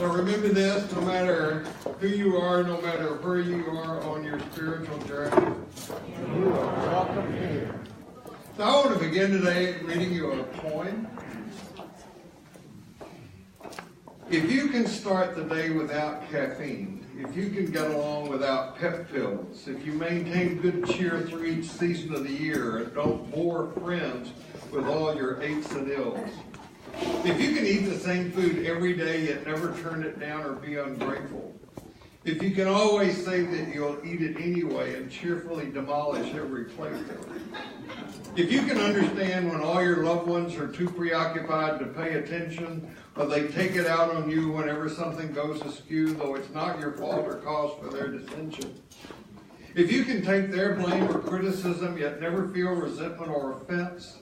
So remember this, no matter who you are, no matter where you are on your spiritual journey, you are welcome here. So I want to begin today reading you a poem. If you can start the day without caffeine, if you can get along without pep pills, if you maintain good cheer through each season of the year and don't bore friends with all your aches and ills, if you can eat the same food every day yet never turn it down or be ungrateful, if you can always say that you'll eat it anyway and cheerfully demolish every plateful, if you can understand when all your loved ones are too preoccupied to pay attention, or they take it out on you whenever something goes askew, though it's not your fault or cause for their dissension, if you can take their blame or criticism yet never feel resentment or offense,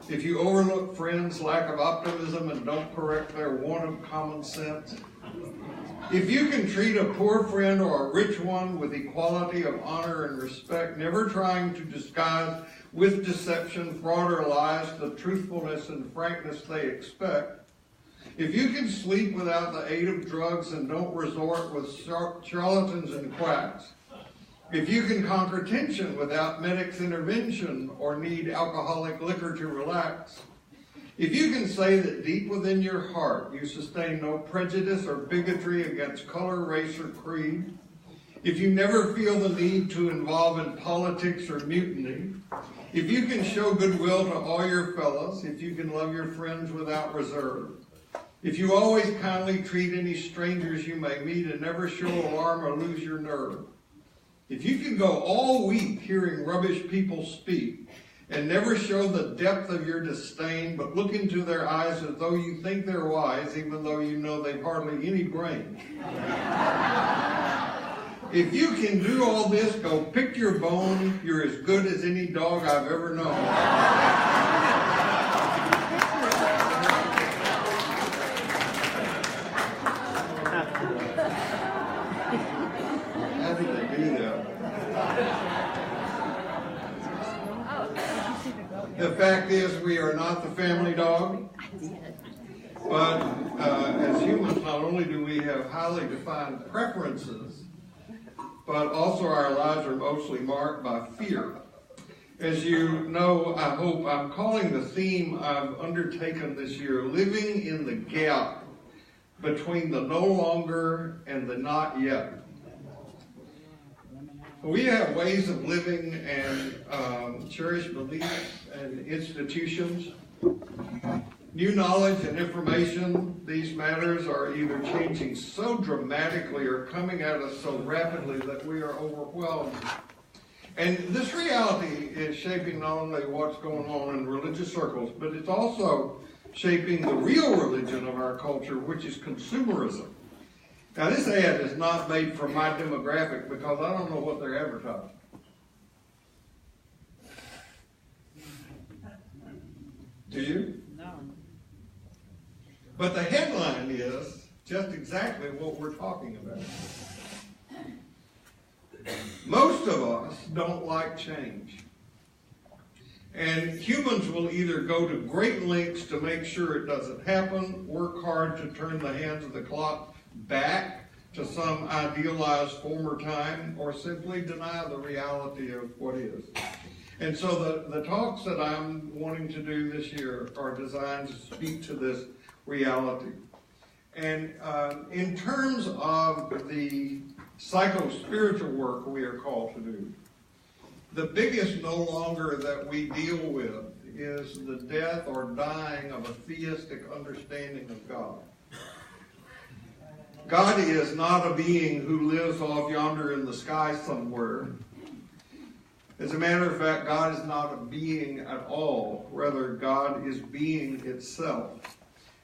if you overlook friends' lack of optimism and don't correct their want of common sense, if you can treat a poor friend or a rich one with equality of honor and respect, never trying to disguise with deception, fraud, or lies the truthfulness and frankness they expect, if you can sleep without the aid of drugs and don't resort with charlatans and quacks, if you can conquer tension without medic's intervention or need alcoholic liquor to relax, if you can say that deep within your heart you sustain no prejudice or bigotry against color, race, or creed, if you never feel the need to involve in politics or mutiny, if you can show goodwill to all your fellows, if you can love your friends without reserve, if you always kindly treat any strangers you may meet and never show alarm or lose your nerve, if you can go all week hearing rubbish people speak and never show the depth of your disdain but look into their eyes as though you think they're wise even though you know they've hardly any brains, if you can do all this, go pick your bone. You're as good as any dog I've ever known. How did they do that? The fact is, we are not the family dog. But as humans, not only do we have highly defined preferences, but also our lives are mostly marked by fear. As you know, I hope, I'm calling the theme I've undertaken this year, living in the gap between the no longer and the not yet. We have ways of living and cherished beliefs and institutions. New knowledge and information, these matters are either changing so dramatically or coming at us so rapidly that we are overwhelmed. And this reality is shaping not only what's going on in religious circles, but it's also shaping the real religion of our culture, which is consumerism. Now, this ad is not made for my demographic because I don't know what they're advertising. Do you? No. But the headline is just exactly what we're talking about. Most of us don't like change. And humans will either go to great lengths to make sure it doesn't happen, work hard to turn the hands of the clock back to some idealized former time, or simply deny the reality of what is. And so the talks that I'm wanting to do this year are designed to speak to this reality. And in terms of the psycho-spiritual work we are called to do, the biggest no longer that we deal with is the death or dying of a theistic understanding of God. God is not a being who lives off yonder in the sky somewhere. As a matter of fact, God is not a being at all. Rather, God is being itself.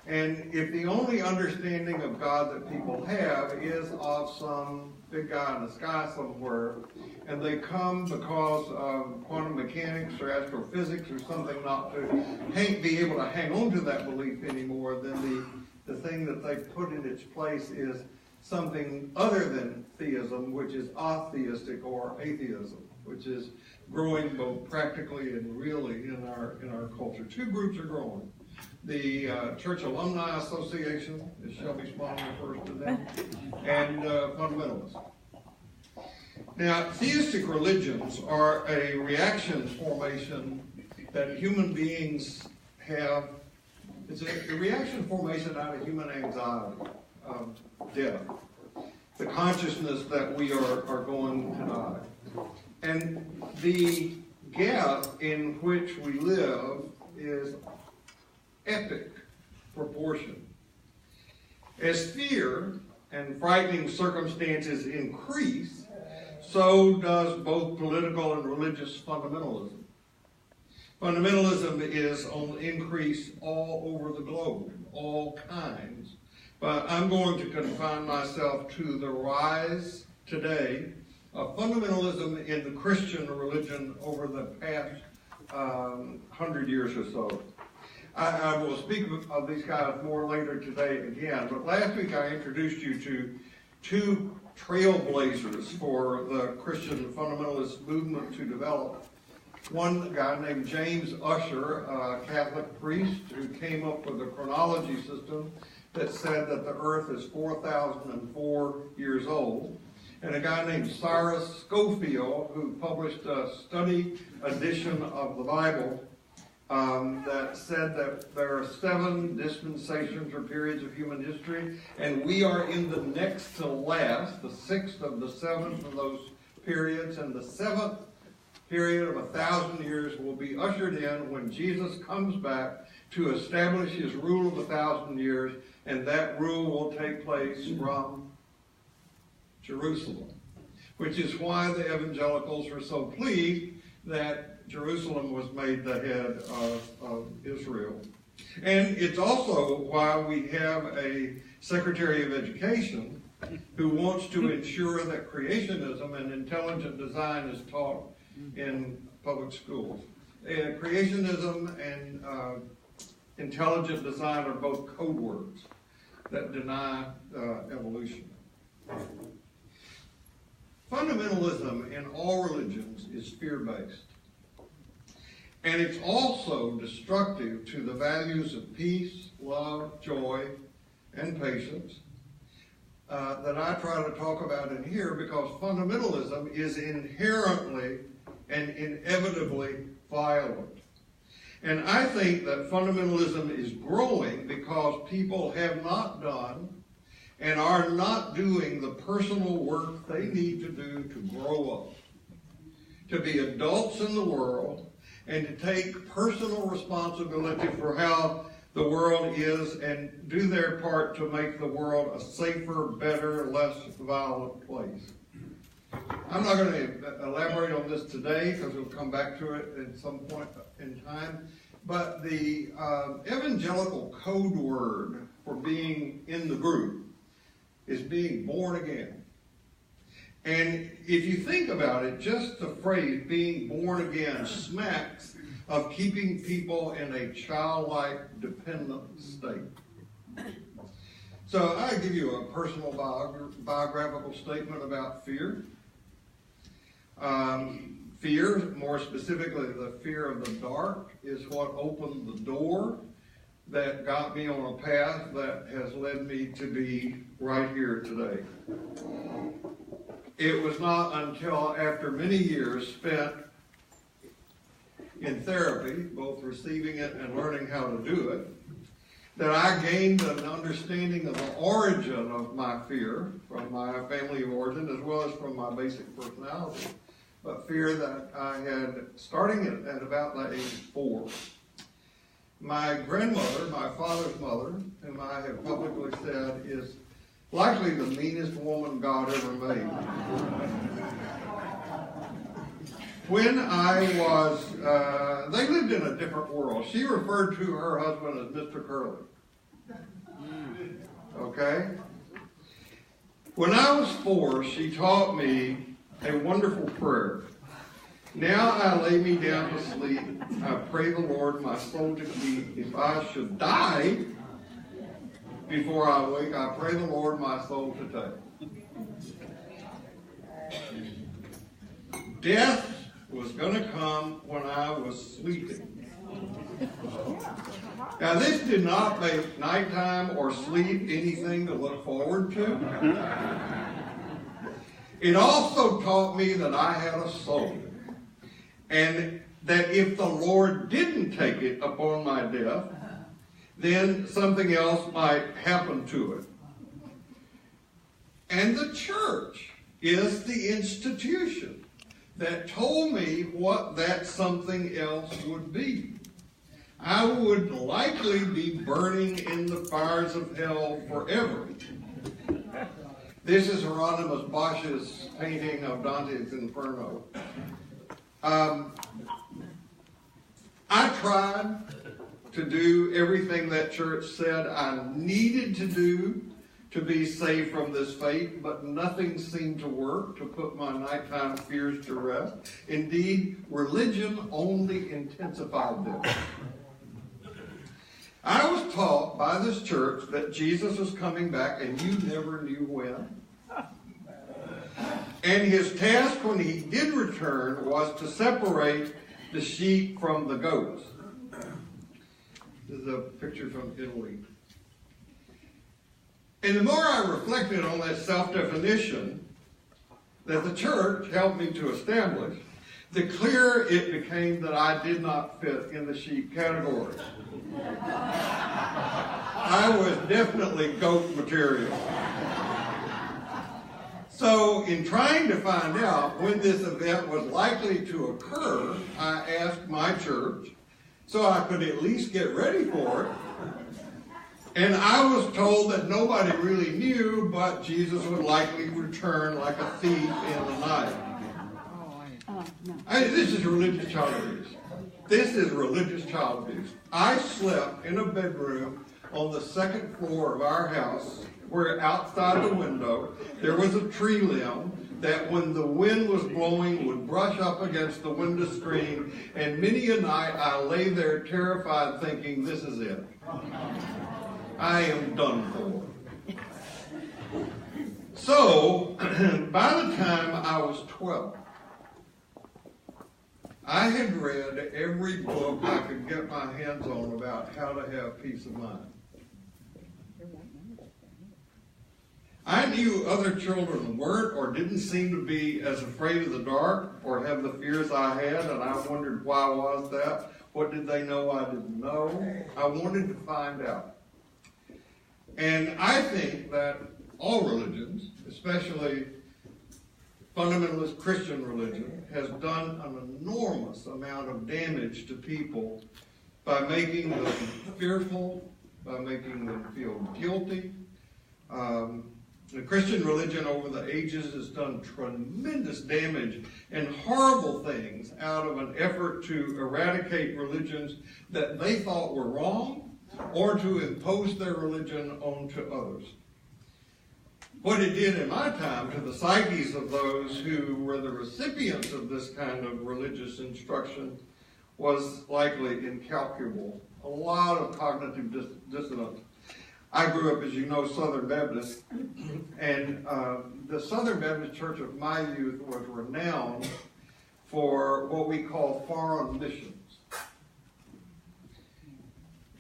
And if the only understanding of God that people have is of some big guy in the sky somewhere, and they come because of quantum mechanics or astrophysics or something not to be able to hang on to that belief anymore, then the thing that they put in its place is something other than theism, which is atheistic or atheism, which is growing both practically and really in our culture. Two groups are growing. the Church Alumni Association, as Shelby Smalley refers to them, and Fundamentalism. Now, theistic religions are a reaction formation that human beings have. It's a reaction formation out of human anxiety of death, the consciousness that we are going to die. And the gap in which we live is epic proportion. As fear and frightening circumstances increase, so does both political and religious fundamentalism. Fundamentalism is on the increase all over the globe, all kinds. But I'm going to confine myself to the rise today of fundamentalism in the Christian religion over the past 100 years or so. I will speak of these guys more later today again, but last week I introduced you to two trailblazers for the Christian fundamentalist movement to develop. One guy named James Ussher, a Catholic priest who came up with a chronology system that said that the earth is 4,004 years old. And a guy named Cyrus Scofield, who published a study edition of the Bible that said that there are 7 dispensations or periods of human history, and we are in the next to last, the 6th of the 7th of those periods, and the 7th period of 1,000 years will be ushered in when Jesus comes back to establish his rule of 1,000 years, and that rule will take place from Jerusalem, which is why the evangelicals were so pleased that Jerusalem was made the head of Israel. And it's also why we have a Secretary of Education who wants to ensure that creationism and intelligent design is taught in public schools. Creationism and intelligent design are both code words that deny evolution. Fundamentalism in all religions is fear-based. And it's also destructive to the values of peace, love, joy, and patience that I try to talk about in here, because fundamentalism is inherently and inevitably violent. And I think that fundamentalism is growing because people have not done and are not doing the personal work they need to do to grow up, to be adults in the world, and to take personal responsibility for how the world is and do their part to make the world a safer, better, less violent place. I'm not going to elaborate on this today because we'll come back to it at some point in time. But the evangelical code word for being in the group is being born again. And if you think about it, just the phrase being born again smacks of keeping people in a childlike, dependent state. So I give you a personal biographical statement about fear. Fear, more specifically the fear of the dark, is what opened the door that got me on a path that has led me to be right here today. It was not until after many years spent in therapy, both receiving it and learning how to do it, that I gained an understanding of the origin of my fear from my family of origin as well as from my basic personality. But fear that I had starting at about the age of 4. My grandmother, my father's mother, whom I have publicly said is likely the meanest woman God ever made. When I was, they lived in a different world. She referred to her husband as Mr. Curly. Okay? When I was 4, she taught me a wonderful prayer. Now I lay me down to sleep. I pray the Lord my soul to keep. If I should die before I wake, I pray the Lord my soul to take. Death was going to come when I was sleeping. Now, this did not make nighttime or sleep anything to look forward to. It also taught me that I had a soul, and that if the Lord didn't take it upon my death, then something else might happen to it. And the church is the institution that told me what that something else would be. I would likely be burning in the fires of hell forever. This is Hieronymus Bosch's painting of Dante's Inferno. I tried to do everything that church said I needed to do to be saved from this fate, but nothing seemed to work to put my nighttime fears to rest. Indeed, religion only intensified them. I was taught by this church that Jesus was coming back, and you never knew when. And his task when he did return was to separate the sheep from the goats. This is a picture from Italy. And the more I reflected on that self-definition that the church helped me to establish, the clearer it became that I did not fit in the sheep category. I was definitely goat material. So in trying to find out when this event was likely to occur, I asked my church so I could at least get ready for it. And I was told that nobody really knew, but Jesus would likely return like a thief in the night. This is religious child abuse. This is religious child abuse. I slept in a bedroom on the second floor of our house, where outside the window there was a tree limb that when the wind was blowing would brush up against the window screen, and many a night I lay there terrified thinking, this is it. I am done for. So, by the time I was 12, I had read every book I could get my hands on about how to have peace of mind. I knew other children weren't or didn't seem to be as afraid of the dark or have the fears I had, and I wondered why was that? What did they know I didn't know? I wanted to find out. And I think that all religions, especially fundamentalist Christian religion, has done an enormous amount of damage to people by making them fearful, by making them feel guilty. The Christian religion over the ages has done tremendous damage and horrible things out of an effort to eradicate religions that they thought were wrong or to impose their religion onto others. What it did in my time to the psyches of those who were the recipients of this kind of religious instruction was likely incalculable. A lot of cognitive dissonance. I grew up, as you know, Southern Baptist, and the Southern Baptist Church of my youth was renowned for what we call foreign missions.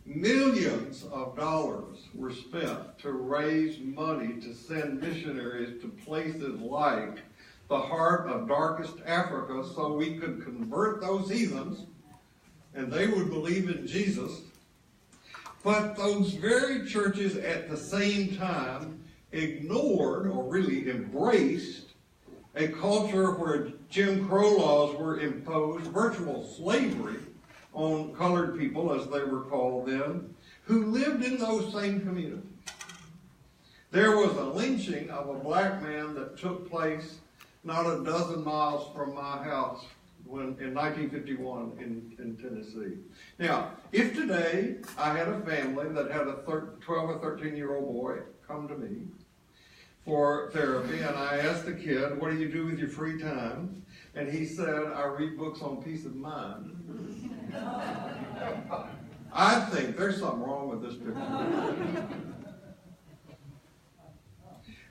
Millions of dollars were spent to raise money to send missionaries to places like the heart of darkest Africa so we could convert those heathens and they would believe in Jesus. But those very churches at the same time ignored or really embraced a culture where Jim Crow laws were imposed, virtual slavery on colored people, as they were called then, who lived in those same communities. There was a lynching of a black man that took place not a dozen miles from my house in 1951 in Tennessee. Now, if today I had a family that had a 12 or 13-year-old boy come to me for therapy, and I asked the kid, what do you do with your free time? And he said, I read books on peace of mind. I think there's something wrong with this picture.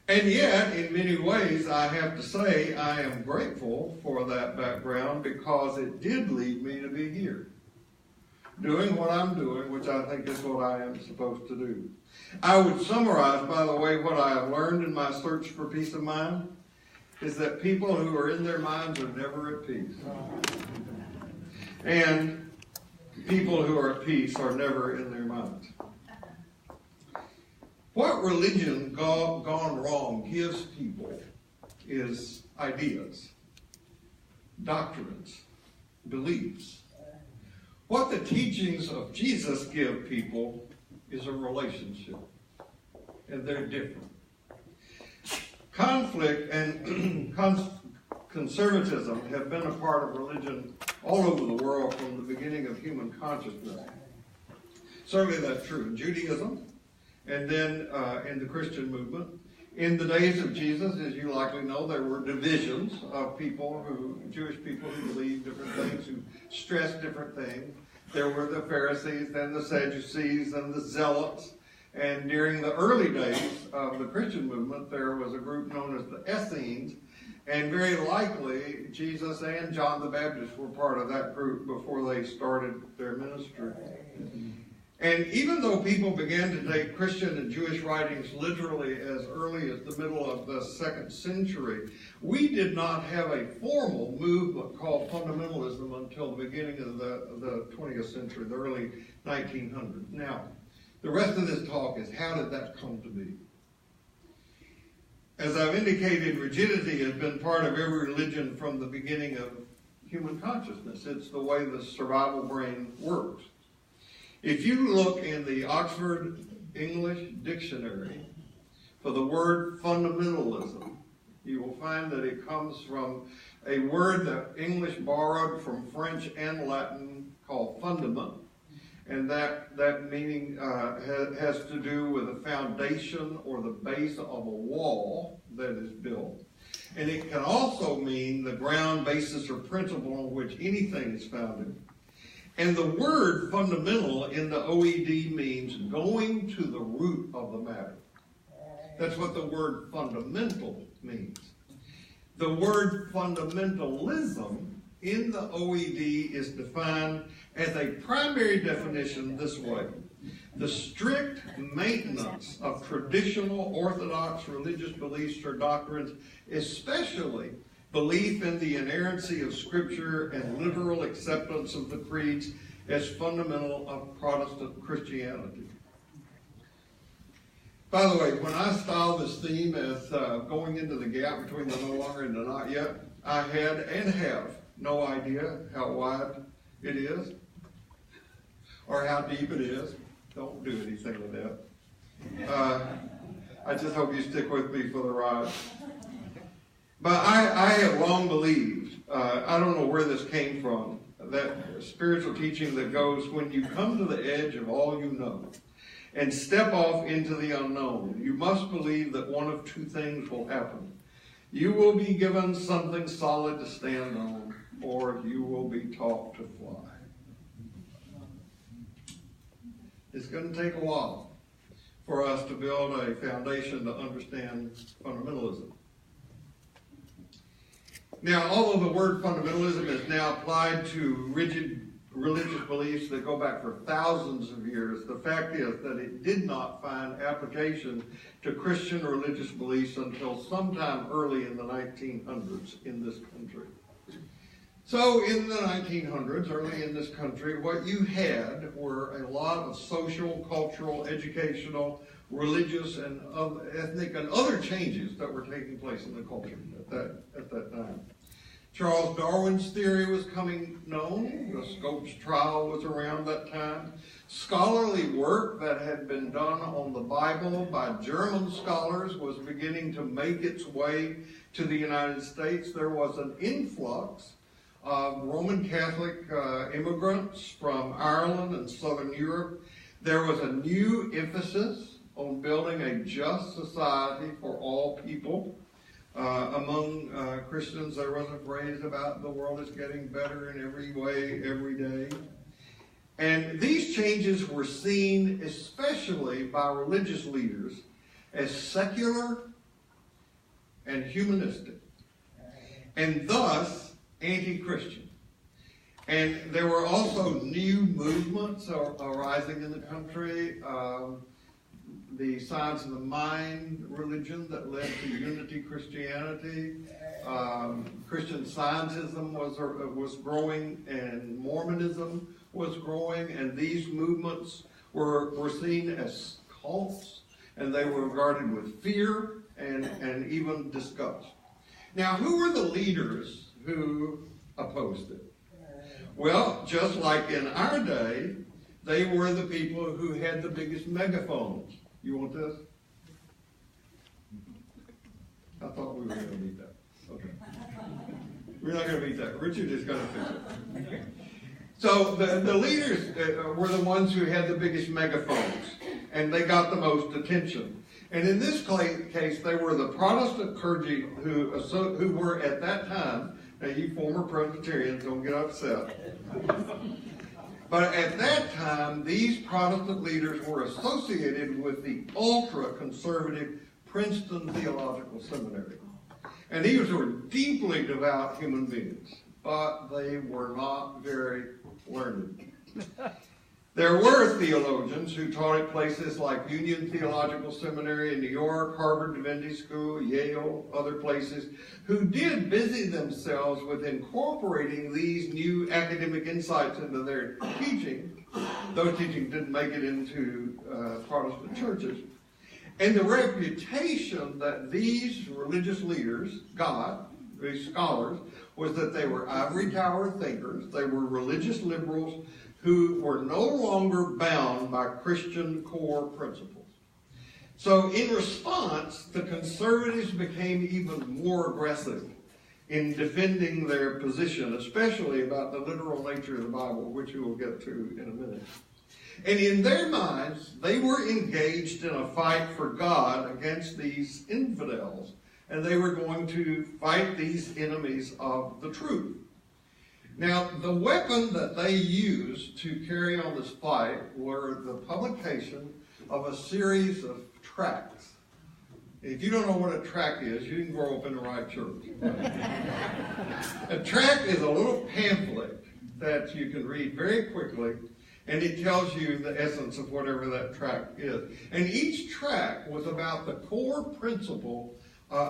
And yet, in many ways, I have to say I am grateful for that background because it did lead me to be here. doing what I'm doing, which I think is what I am supposed to do. I would summarize, by the way, what I have learned in my search for peace of mind is that people who are in their minds are never at peace. And people who are at peace are never in their minds. What religion gone wrong gives people is ideas, doctrines, beliefs. What the teachings of Jesus give people is a relationship, and they're different. Conflict and conservatism have been a part of religion all over the world from the beginning of human consciousness. Certainly that's true in Judaism, and then in the Christian movement. In the days of Jesus, as you likely know, there were divisions of people Jewish people who believed different things, who stressed different things. There were the Pharisees, then the Sadducees, and the Zealots. And during the early days of the Christian movement, there was a group known as the Essenes, and very likely Jesus and John the Baptist were part of that group before they started their ministry. And even though people began to take Christian and Jewish writings literally as early as the middle of the 2nd century, we did not have a formal movement called fundamentalism until the beginning of the 20th century, the early 1900s. Now, the rest of this talk is how did that come to be? As I've indicated, rigidity has been part of every religion from the beginning of human consciousness. It's the way the survival brain works. If you look in the Oxford English Dictionary for the word fundamentalism, you will find that it comes from a word that English borrowed from French and Latin called fundament. And that meaning has to do with the foundation or the base of a wall that is built. And it can also mean the ground, basis, or principle on which anything is founded. And the word fundamental in the OED means going to the root of the matter. That's what the word fundamental means. The word fundamentalism in the OED is defined as a primary definition this way: the strict maintenance of traditional orthodox religious beliefs or doctrines, especially belief in the inerrancy of Scripture and literal acceptance of the creeds as fundamental of Protestant Christianity. By the way, when I styled this theme as going into the gap between the no longer and the not yet, I had and have no idea how wide it is or how deep it is. Don't do anything with that. I just hope you stick with me for the ride. But I have long believed, I don't know where this came from, that spiritual teaching that goes, when you come to the edge of all you know and step off into the unknown, you must believe that one of two things will happen. You will be given something solid to stand on, or you will be taught to fly. It's going to take a while for us to build a foundation to understand fundamentalism. Now, although the word fundamentalism is now applied to rigid religious beliefs that go back for thousands of years, the fact is that it did not find application to Christian religious beliefs until sometime early in the 1900s in this country. So in the 1900s, early in this country, what you had were a lot of social, cultural, educational, religious, and ethnic and other changes that were taking place in the culture at that time. Charles Darwin's theory was coming known. The Scopes trial was around that time. Scholarly work that had been done on the Bible by German scholars was beginning to make its way to the United States. There was an influx of Roman Catholic immigrants from Ireland and Southern Europe. There was a new emphasis on building a just society for all people. Among Christians, there was a phrase about the world is getting better in every way, every day. And these changes were seen, especially by religious leaders, as secular and humanistic, and thus anti-Christian. And there were also new movements arising in the country. The science of the mind religion that led to unity Christianity. Christian Scientism was growing, and Mormonism was growing, and these movements were seen as cults, and they were regarded with fear and even disgust. Now, who were the leaders who opposed it? Well, just like in our day, they were the people who had the biggest megaphones. You want this? I thought we were going to beat that. Okay. We're not going to beat that. Richard is going to fix it. So the leaders were the ones who had the biggest megaphones, and they got the most attention. And in this case, they were the Protestant clergy who were at that time, now you former Presbyterians, don't get upset. But at that time, these Protestant leaders were associated with the ultra-conservative Princeton Theological Seminary. And these were deeply devout human beings, but they were not very learned. There were theologians who taught at places like Union Theological Seminary in New York, Harvard Divinity School, Yale, other places, who did busy themselves with incorporating these new academic insights into their teaching. Those teachings didn't make it into Protestant churches. And the reputation that these religious leaders got, these scholars, was that they were ivory tower thinkers, they were religious liberals who were no longer bound by Christian core principles. So in response, the conservatives became even more aggressive in defending their position, especially about the literal nature of the Bible, which we will get to in a minute. And in their minds, they were engaged in a fight for God against these infidels, and they were going to fight these enemies of the truth. Now, the weapon that they used to carry on this fight were the publication of a series of tracts. If you don't know what a tract is, you didn't grow up in the right church. A tract is a little pamphlet that you can read very quickly, and it tells you the essence of whatever that tract is. And each tract was about the core principle,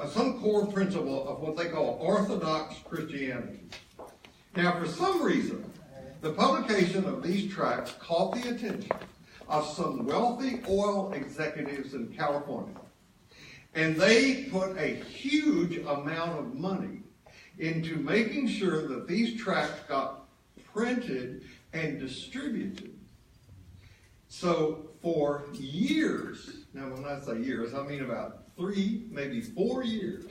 some core principle of what they call Orthodox Christianity. Now, for some reason, the publication of these tracts caught the attention of some wealthy oil executives in California. And they put a huge amount of money into making sure that these tracts got printed and distributed. So for years, now when I say years, I mean about 3, maybe 4 years,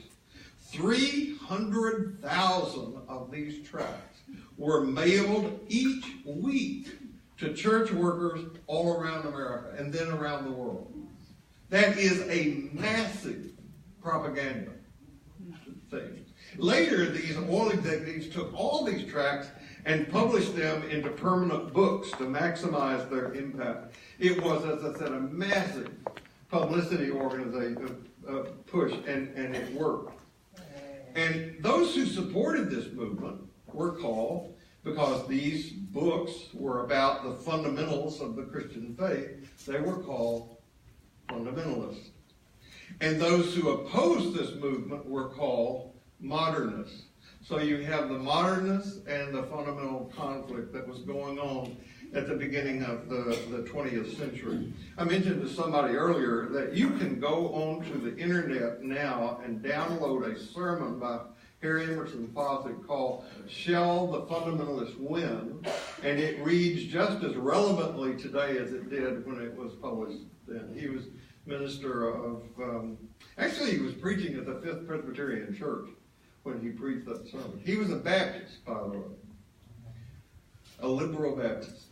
300,000 of these tracts were mailed each week to church workers all around America and then around the world. That is a massive propaganda thing. Later, these oil executives took all these tracts and published them into permanent books to maximize their impact. It was, as I said, a massive publicity organization push, and it worked. And those who supported this movement were called, because these books were about the fundamentals of the Christian faith, they were called Fundamentalists. And those who opposed this movement were called Modernists. So you have the modernists and the fundamental conflict that was going on at the beginning of the 20th century. I mentioned to somebody earlier that you can go onto the internet now and download a sermon by Harry Emerson Fawcett called "Shall the Fundamentalists Win?" and it reads just as relevantly today as it did when it was published then. He was minister of, actually he was preaching at the Fifth Presbyterian Church when he preached that sermon. He was a Baptist, by the way, a liberal Baptist.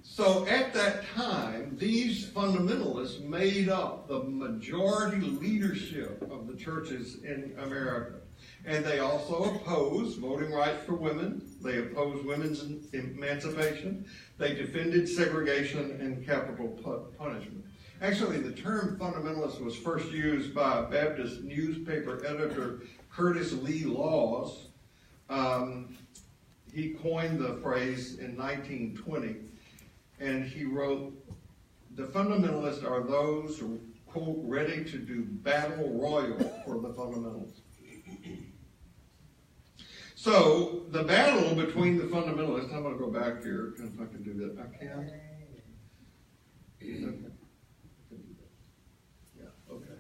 So at that time, these fundamentalists made up the majority leadership of the churches in America. And they also opposed voting rights for women. They opposed women's emancipation. They defended segregation and capital punishment. Actually, the term fundamentalist was first used by Baptist newspaper editor Curtis Lee Laws he coined the phrase in 1920, and he wrote, "The fundamentalists are those who, quote, ready to do battle royal for the fundamentals." So, the battle between the fundamentalists, I'm going to go back here, if I can do that. I can? Okay. Yeah, okay.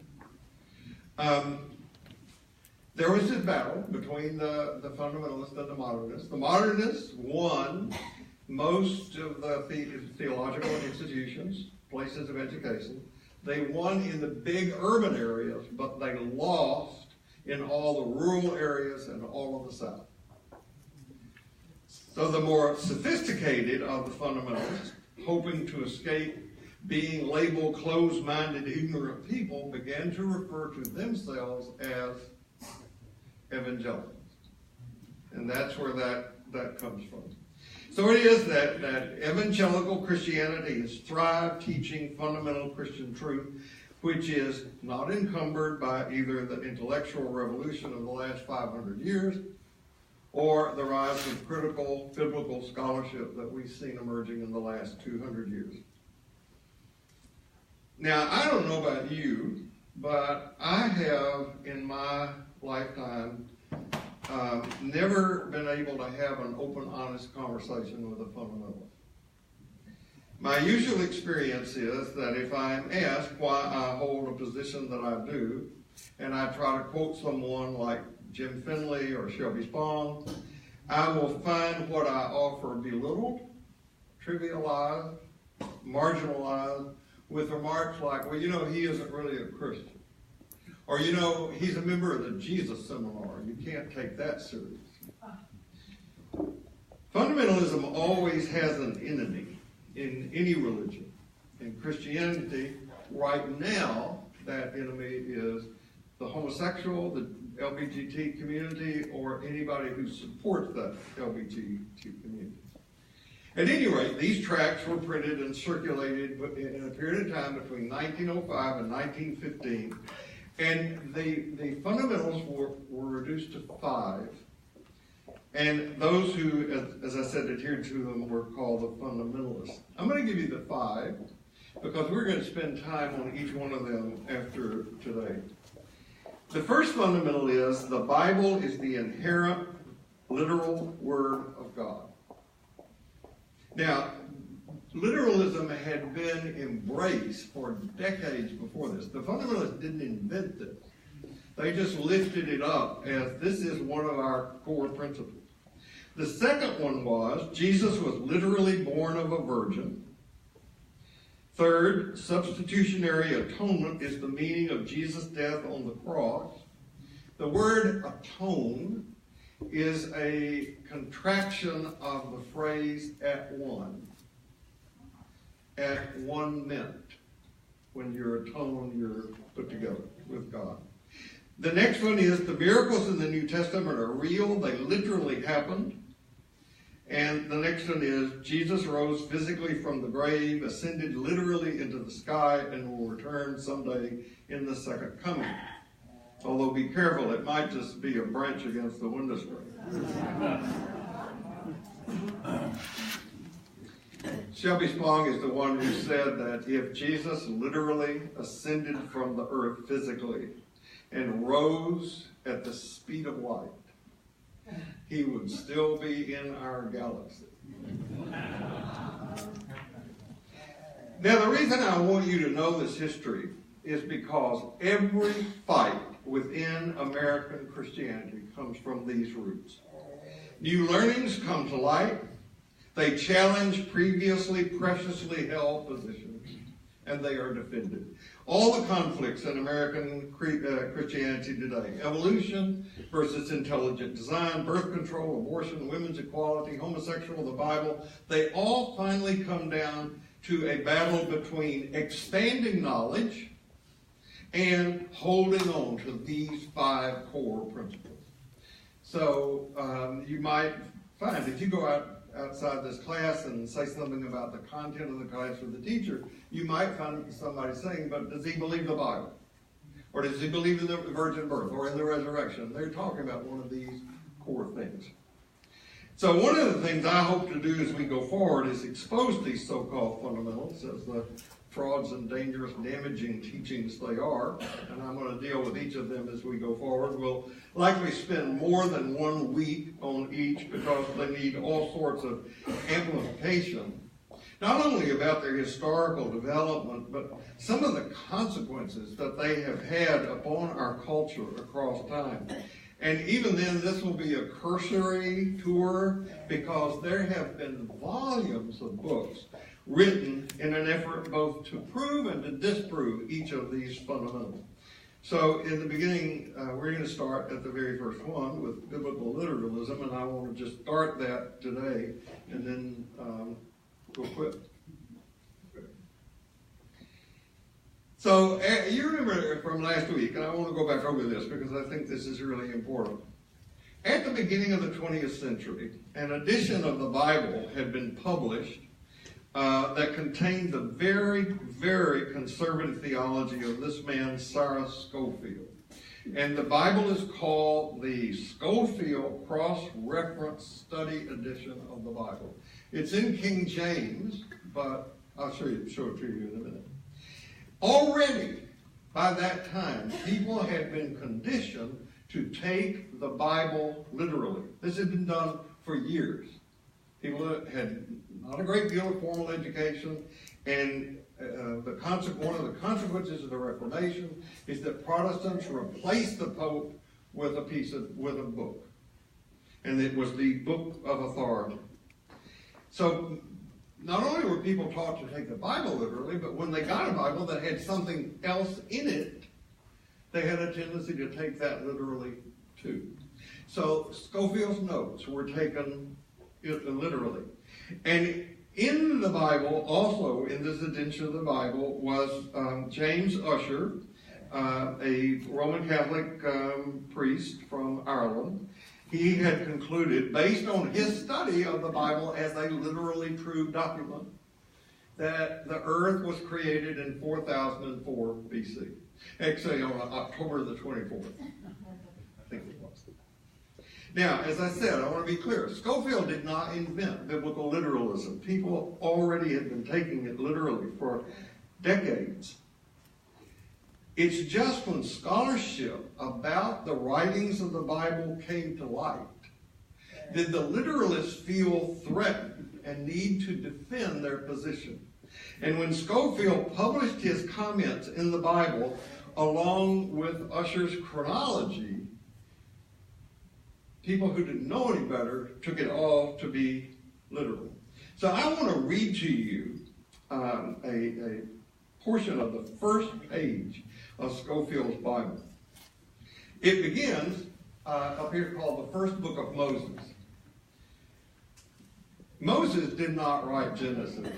There was this battle between the fundamentalists and the modernists. The modernists won most of the theological institutions, places of education. They won in the big urban areas, but they lost in all the rural areas and all of the South. So the more sophisticated of the fundamentalists, hoping to escape being labeled closed-minded, ignorant people, began to refer to themselves as evangelicals. And that's where that comes from. So it is that evangelical Christianity has thrived teaching fundamental Christian truth, which is not encumbered by either the intellectual revolution of the last 500 years or the rise of critical biblical scholarship that we've seen emerging in the last 200 years. Now, I don't know about you, but I have, in my lifetime, never been able to have an open, honest conversation with a fundamentalist. My usual experience is that if I'm asked why I hold a position that I do, and I try to quote someone like Jim Finley or Shelby Spong, I will find what I offer belittled, trivialized, marginalized, with remarks like, well, you know, he isn't really a Christian. Or, you know, he's a member of the Jesus Seminar. You can't take that serious. Fundamentalism always has an enemy in any religion. In Christianity, right now, that enemy is the homosexual, the LGBT community, or anybody who supports that LGBT community. At any rate, these tracts were printed and circulated in a period of time between 1905 and 1915, and the fundamentals were reduced to 5, and those who, as I said, adhered to them were called the fundamentalists. I'm going to give you the 5 because we're going to spend time on each one of them after today. The first fundamental is the Bible is the inherent, literal Word of God. Now, literalism had been embraced for decades before this. The fundamentalists didn't invent this. They just lifted it up as this is one of our core principles. The second one was Jesus was literally born of a virgin. Third, substitutionary atonement is the meaning of Jesus' death on the cross. The word atone is a contraction of the phrase at one. At one meant. When you're atoned, you're put together with God. The next one is the miracles in the New Testament are real. They literally happened. And the next one is Jesus rose physically from the grave, ascended literally into the sky, and will return someday in the second coming. Although be careful, it might just be a branch against the window screen. Shelby Spong is the one who said that if Jesus literally ascended from the earth physically and rose at the speed of light, he would still be in our galaxy. Now, the reason I want you to know this history is because every fight within American Christianity comes from these roots. New learnings come to light. They challenge previously preciously held positions, and they are defended. All the conflicts in American Christianity today, evolution versus intelligent design, birth control, abortion, women's equality, homosexual, the Bible, they all finally come down to a battle between expanding knowledge and holding on to these 5 core principles. So you might find if you go outside this class and say something about the content of the class with the teacher, you might find somebody saying, but does he believe the Bible? Or does he believe in the virgin birth or in the resurrection? They're talking about one of these core things. So one of the things I hope to do as we go forward is expose these so-called fundamentals as the frauds and dangerous, damaging teachings they are, and I'm going to deal with each of them as we go forward. We'll likely spend more than 1 week on each because they need all sorts of amplification, not only about their historical development, but some of the consequences that they have had upon our culture across time. And even then, this will be a cursory tour because there have been volumes of books written in an effort both to prove and to disprove each of these fundamentals. So in the beginning, we're going to start at the very first one with biblical literalism, and I want to just start that today, and then we'll quit. So you remember from last week, and I want to go back over this because I think this is really important. At the beginning of the 20th century, an edition of the Bible had been published that contained the very, very conservative theology of this man, Cyrus Scofield. And the Bible is called the Scofield Cross-Reference Study Edition of the Bible. It's in King James, but I'll show it to you in a minute. Already, by that time, people had been conditioned to take the Bible literally. This had been done for years. People had not a great deal of formal education, and one of the consequences of the Reformation is that Protestants replaced the Pope with a book, and it was the book of authority. So not only were people taught to take the Bible literally, but when they got a Bible that had something else in it, they had a tendency to take that literally too. So Scofield's notes were taken literally. And in the Bible, also in this edition of the Bible, was James Ussher, a Roman Catholic priest from Ireland. He had concluded, based on his study of the Bible as a literally true document, that the earth was created in 4004 BC. Actually, on October the 24th. I think it was. Now, as I said, I want to be clear. Scofield did not invent biblical literalism. People already had been taking it literally for decades. It's just when scholarship about the writings of the Bible came to light did the literalists feel threatened and need to defend their position. And when Scofield published his comments in the Bible along with Ussher's chronology, people who didn't know any better took it all to be literal. So I want to read to you a portion of the first page of Scofield's Bible. It begins up here called the first book of Moses. Moses did not write Genesis.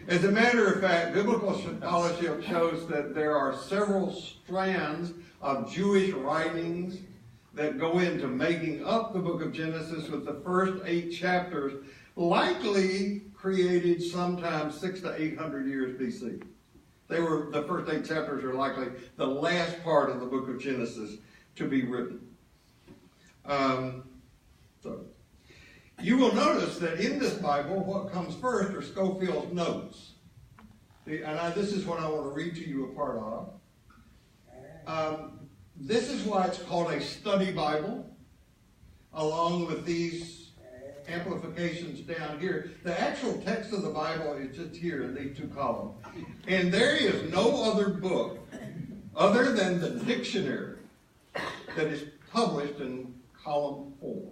As a matter of fact, biblical scholarship shows that there are several strands of Jewish writings that go into making up the book of Genesis, with the first 8 chapters likely created sometime 600 to 800 years BC. The first 8 chapters are likely the last part of the book of Genesis to be written. So you will notice that in this Bible, what comes first are Scofield's notes. And this is what I want to read to you a part of. This is why it's called a study Bible, along with these amplifications down here. The actual text of the Bible is just here in these 2 columns. And there is no other book other than the dictionary that is published in column 4.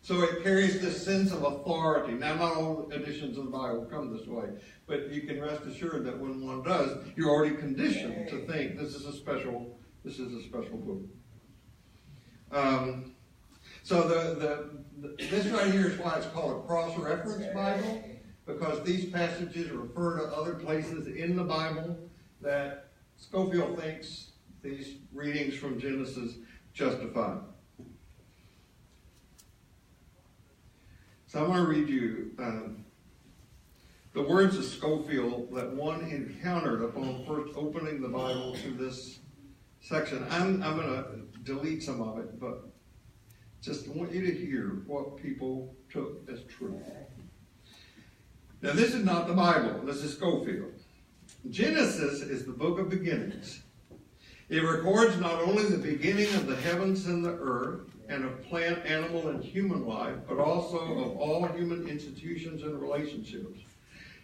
So it carries this sense of authority. Now, not all editions of the Bible come this way, but you can rest assured that when one does, you're already conditioned to think this is a special book. So this right here is why it's called a cross-reference Bible, because these passages refer to other places in the Bible that Scofield thinks these readings from Genesis justify. So I'm going to read you the words of Scofield that one encountered upon first opening the Bible to this section. I'm going to delete some of it, but Just want you to hear what people took as true. Now, this is not the Bible. This is Schofield. Genesis is the book of beginnings. It records not only the beginning of the heavens and the earth, and of plant, animal, and human life, but also of all human institutions and relationships.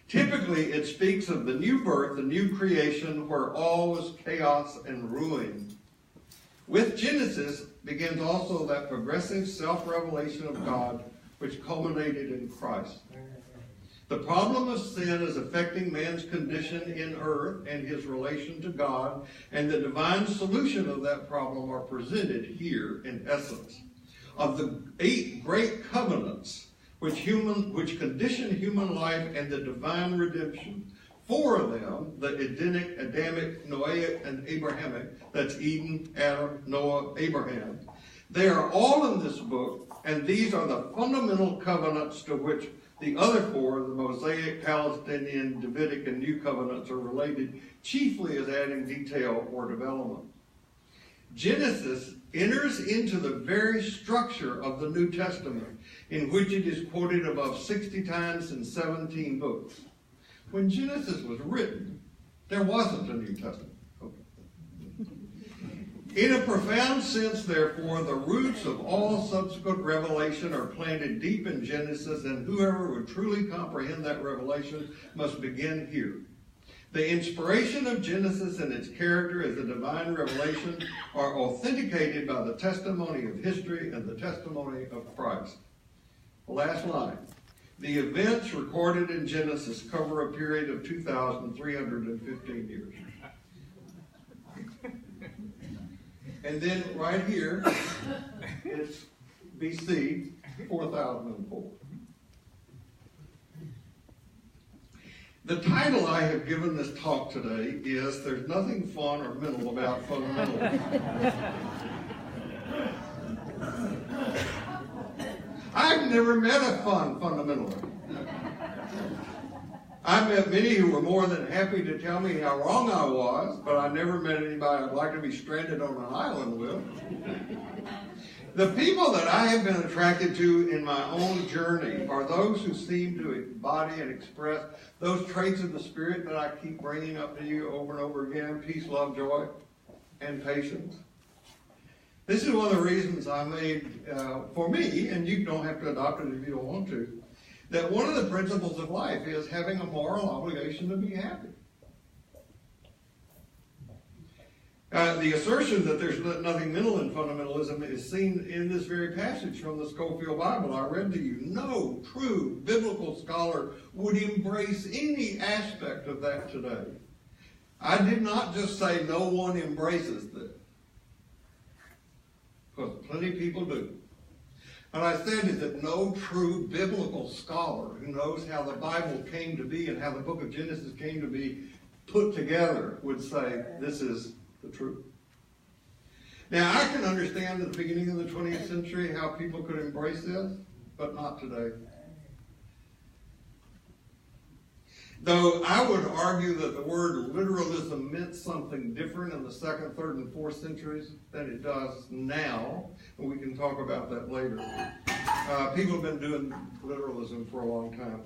Typically, it speaks of the new birth, the new creation, where all was chaos and ruin. With Genesis begins also that progressive self-revelation of God, which culminated in Christ. The problem of sin is affecting man's condition in earth and his relation to God, and the divine solution of that problem are presented here in essence. Of the 8 great covenants which condition human life and the divine redemption, 4 of them, the Edenic, Adamic, Noahic, and Abrahamic, that's Eden, Adam, Noah, Abraham, they are all in this book, and these are the fundamental covenants to which the other 4, the Mosaic, Palestinian, Davidic, and New Covenants, are related chiefly as adding detail or development. Genesis enters into the very structure of the New Testament, in which it is quoted above 60 times in 17 books. When Genesis was written, there wasn't a New Testament. In a profound sense, therefore, the roots of all subsequent revelation are planted deep in Genesis, and whoever would truly comprehend that revelation must begin here. The inspiration of Genesis and its character as a divine revelation are authenticated by the testimony of history and the testimony of Christ. The last line. The events recorded in Genesis cover a period of 2,315 years. And then right here, it's BC 4004. The title I have given this talk today is There's Nothing Fun or Mental About Fundamentalism. I've never met a fun fundamentalist. I met many who were more than happy to tell me how wrong I was, but I never met anybody I'd like to be stranded on an island with. The people that I have been attracted to in my own journey are those who seem to embody and express those traits of the Spirit that I keep bringing up to you over and over again: peace, love, joy, and patience. This is one of the reasons I made, for me, and you don't have to adopt it if you don't want to, that one of the principles of life is having a moral obligation to be happy. The assertion that there's nothing mental in fundamentalism is seen in this very passage from the Schofield Bible I read to you. No true biblical scholar would embrace any aspect of that today. I did not just say no one embraces this, because plenty of people do. What I said is that no true biblical scholar who knows how the Bible came to be and how the book of Genesis came to be put together would say this is the truth. Now, I can understand at the beginning of the 20th century how people could embrace this, but not today. Though I would argue that the word literalism meant something different in the 2nd, 3rd, and 4th centuries than it does now, and we can talk about that later. People have been doing literalism for a long time.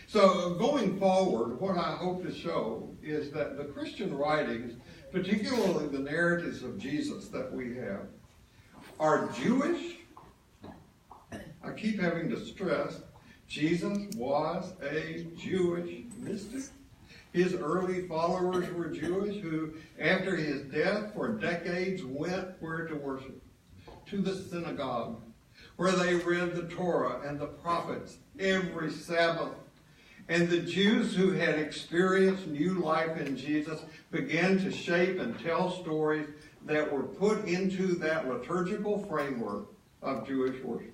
So going forward, what I hope to show is that the Christian writings, particularly the narratives of Jesus that we have, are Jewish. I keep having to stress, Jesus was a Jewish mystic. His early followers were Jewish who, after his death, for decades went where to worship? To the synagogue, where they read the Torah and the prophets every Sabbath. And the Jews who had experienced new life in Jesus began to shape and tell stories that were put into that liturgical framework of Jewish worship.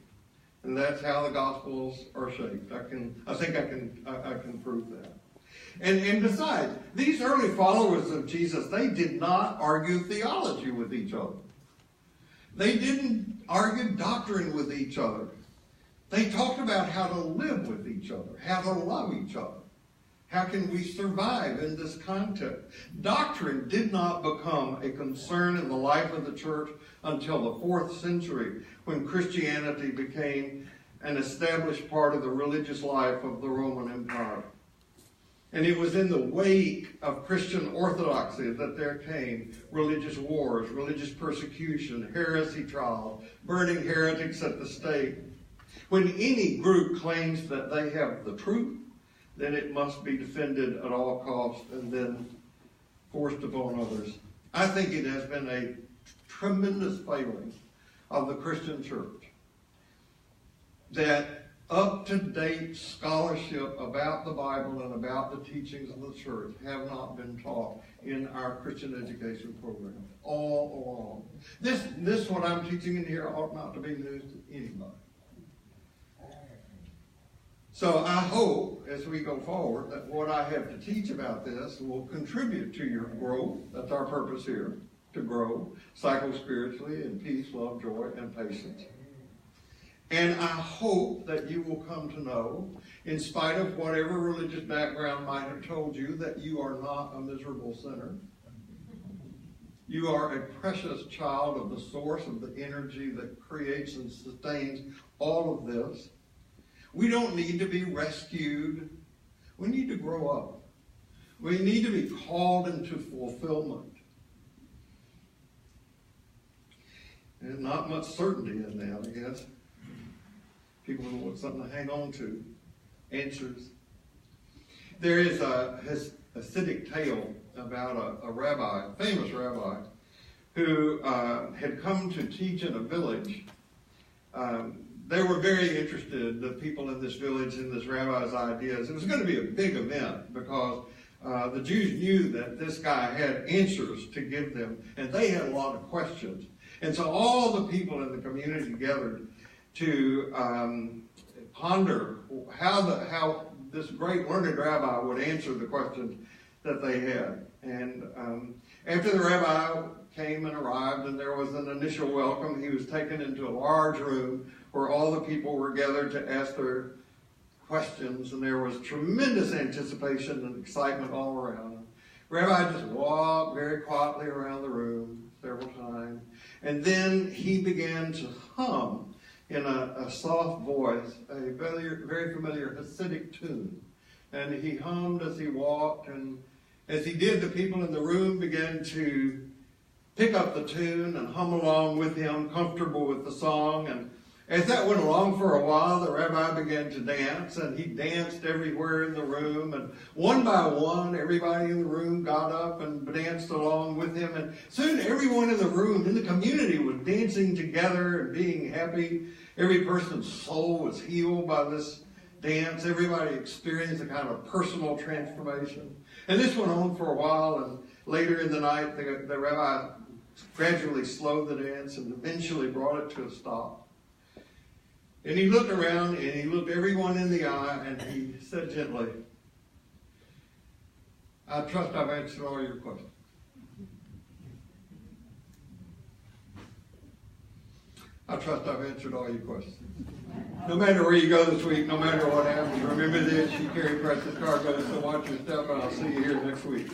And that's how the Gospels are shaped. I think I can prove that. And besides, these early followers of Jesus, they did not argue theology with each other. They didn't argue doctrine with each other. They talked about how to live with each other, how to love each other. How can we survive in this context? Doctrine did not become a concern in the life of the church until the 4th century, when Christianity became an established part of the religious life of the Roman Empire. And it was in the wake of Christian orthodoxy that there came religious wars, religious persecution, heresy trials, burning heretics at the stake. When any group claims that they have the truth, then it must be defended at all costs and then forced upon others. I think it has been a tremendous failing of the Christian church that up-to-date scholarship about the Bible and about the teachings of the church have not been taught in our Christian education program all along. This what I'm teaching in here ought not to be news to anybody. So I hope, as we go forward, that what I have to teach about this will contribute to your growth. That's our purpose here, to grow psycho-spiritually in peace, love, joy, and patience. And I hope that you will come to know, in spite of whatever religious background might have told you, that you are not a miserable sinner. You are a precious child of the source of the energy that creates and sustains all of this. We don't need to be rescued. We need to grow up. We need to be called into fulfillment. There's not much certainty in that, I guess. People want something to hang on to. Answers. There is a Hasidic tale about a rabbi, a famous rabbi, who had come to teach in a village. They were very interested, the people in this village, in this rabbi's ideas. It was going to be a big event because the Jews knew that this guy had answers to give them, and they had a lot of questions. And so all the people in the community gathered to ponder how this great learned rabbi would answer the questions that they had. And after the rabbi came and arrived and there was an initial welcome, he was taken into a large room where all the people were gathered to ask their questions, and there was tremendous anticipation and excitement all around. Rabbi just walked very quietly around the room several times, and then he began to hum in a soft voice a very familiar Hasidic tune. And he hummed as he walked, and as he did, the people in the room began to pick up the tune and hum along with him, comfortable with the song. And as that went along for a while, the rabbi began to dance, and he danced everywhere in the room. And one by one, everybody in the room got up and danced along with him. And soon everyone in the room, in the community, was dancing together and being happy. Every person's soul was healed by this dance. Everybody experienced a kind of personal transformation. And this went on for a while, and later in the night, the rabbi gradually slowed the dance and eventually brought it to a stop. And he looked around and he looked everyone in the eye and he said gently, "I trust I've answered all your questions." I trust I've answered all your questions. No matter where you go this week, no matter what happens, remember this, you carry precious cargo, so watch your step, and I'll see you here next week.